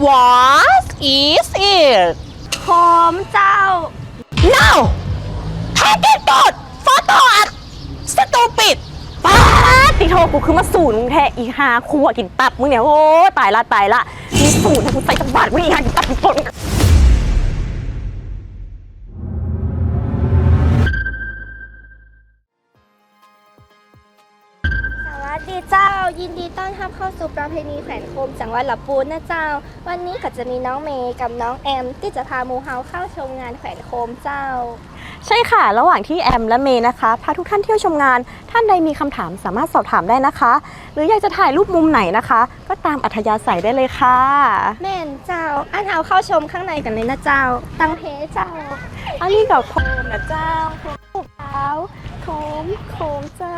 What is it โคมเจ้า No Take it out Photo at Stupid ป้าติโทกูคือมาสูนมึงแท้อีหาครัวกินตับมึงเนี่ยโอ้ตายละมีสูนกูใส่จังบาดมึงอีหากินตับปนสวัสดีเจ้ายินดีต้อนรับเข้าสู่ประเพณีแขวนโคมจังหวัดลำพูนนะเจ้าวันนี้ก็จะมีน้องเมย์กับน้องแอมที่จะพาหมูเฮาเข้าชมงานแขวนโคมเจ้าใช่ค่ะระหว่างที่แอมและเมย์นะคะพาทุกท่านเที่ยวชมงานท่านใดมีคำถามสามารถสอบถามได้นะคะหรืออยากจะถ่ายรูปมุมไหนนะคะก็ตามอัธยาศัยได้เลยค่ะแม่นเจ้าอันเอาเข้าชมข้างในกันเลยนะเจ้าตั้งเพเจ้าอันนี้กับโคมนะเจ้าโคมเท้าโคมเจ้า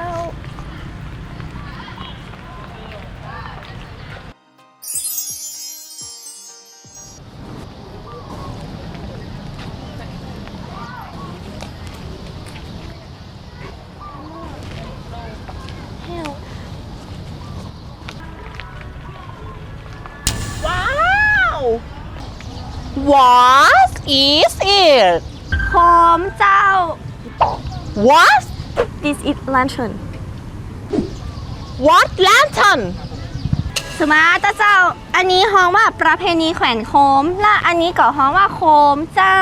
What is it โคมเจ้า What This is lantern What lantern สมาร์ทเจ้าอันนี้ฮ้องว่าประเพณีแขวนโคมและอันนี้ก็ฮ้องว่าโคมเจ้า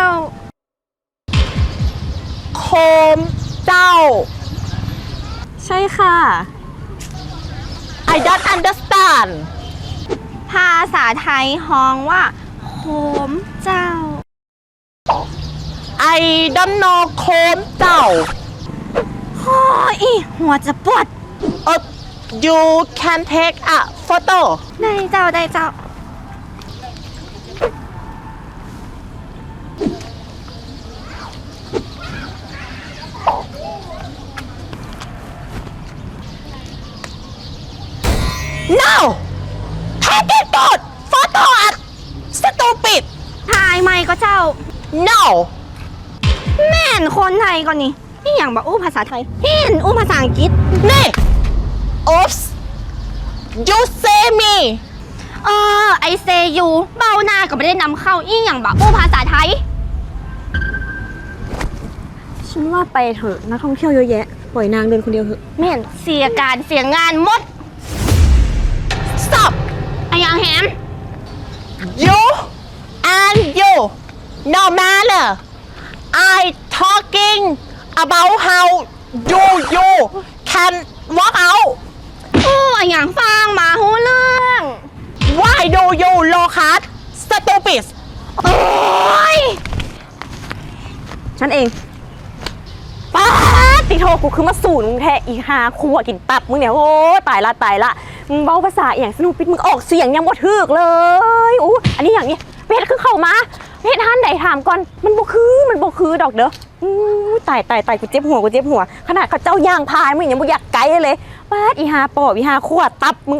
โคมเจ้า ใช่ค่ะ I don't understand ภาษาไทยฮ้องว่าโคมเจ้า I don't know โคมเจ้า โอ้ยหัวจะปวดYou can take a photo ได้เจ้าได้เจ้าNo Take it out Photo at Stupid ถ่ายไม่ก็เจ้า No แม่นคนไทยก่อนนี่อย่างบอกอู้ภาษาไทยเห็นอู้ภาษาอังกฤษนี่ Oops You say me ไอเซยูเบ้าหน้าก็ไม่ได้นำเข้าอย่างบอกอู้ภาษาไทย ฉันว่าไปเถอะนักท่องเที่ยวเยอะแยะปล่อยนางเดินคนเดียวเถอะแม่นเสียการเสียงานหมด Stop ไอยังแฮม You and you No matter I talking about how you can walk out ไอยังฟังมาหูเรื่อง Why do you look at stupid โอ้ย ฉันเองป้าติโทกูคือมาสูนมึงแท้อีหาครัวกินตับมึงเนี่ยโอ้ตายละมึงเบ้าภาษาอย่างสนุกปิดมึงออกเสียงยังบ่ถึกเลยอู้อันนี้อย่างนี้เวทคือเข้ามาเวทท่านใดถามก่อนมันบ่คือดอกเด้อตายกูเจ็บหัวขนาดเขาเจ้าย่างพายมึงยังบ่อยากไกลเลยป้าอีหาปอบอีหาขวดตับมึง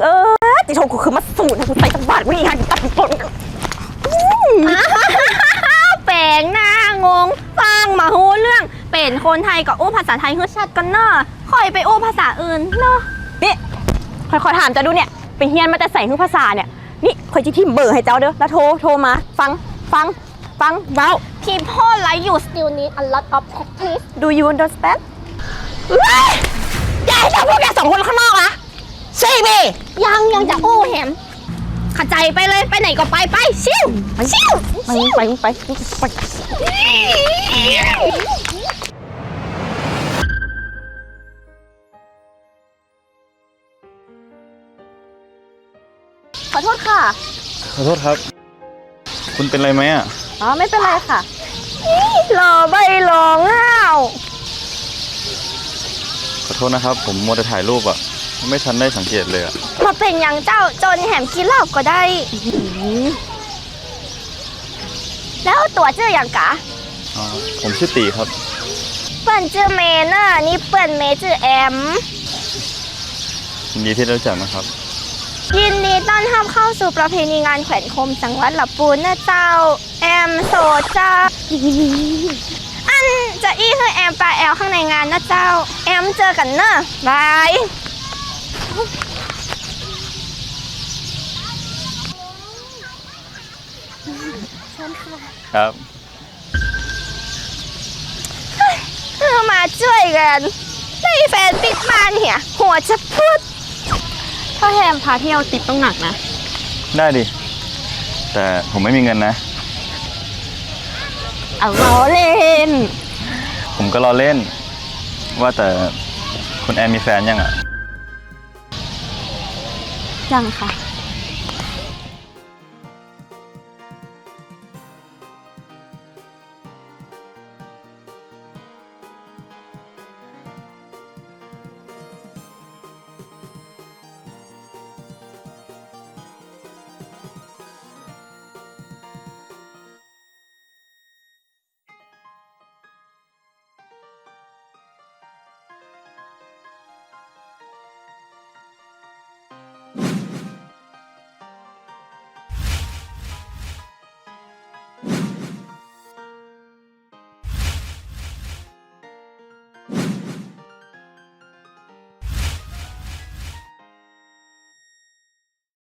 ติโทกูคือมาสูนกูใส่จังบาดมึงอีหากินตับปนแปลงหน้างงฟังมาหูเรื่องเป็นคนไทยก็อู้ภาษาไทยคือชัดกันเนอะค่อยไปอู้ภาษาอื่นเนอะนี่ค่อยๆถามจะดูเนี่ยไปเฮียนมาแต่ใส่คือภาษาเนี่ยนี่ค่อยจะทิมเบอร์ให้เจ้าเด้อแล้วโทรมาฟังเว้า People like you still need a lot of practice Do you understand อย่าให้เราพวกแกสองคนข้างนอกนะใช่ไหมยังจะอู้แฮมขจายไปเลยไปไหนก็ไปชิวไปขอโทษค่ะ ขอโทษครับ คุณเป็นไรไหมอ่ะอ๋อไม่เป็นไรค่ะหล่อใบหล่อง่าว ขอโทษนะครับผมมัวแต่ถ่ายรูปอ่ะไม่ทันได้สังเกตเลยอ่ะมาเป็นอย่างเจ้าจนแหมกินเหล้าก็ได้แล้วตัวชื่ออย่างกะอ๋อผมชื่อตีครับเปิ้นชื่อเมย์น่ะนี่เปิ้นเมย์ชื่อแอมยินดีที่ได้รู้จักนะครับยินดีต้อนรับเข้าสู่ประเพณีงานแขวนโคมจังหวัดลำพูนนะเจ้าแอมโสดจ้าอันจะอี้คือแอมปลาแอลข้างในงานนะเจ้าแอมเจอกันเนอะบาย คุณค่ะ ครับ เรามาช่วยกันได้แฟนติดบ้านเนี่ย หัวจะพุด ถ้าแฮมพาเที่ยวติปต้องหนักนะ ได้ดิ แต่ผมไม่มีเงินนะ เอาล้อเล่น ผมก็รอเล่น ว่าแต่คุณแอนมีแฟนยังอ่ะ ยังค่ะ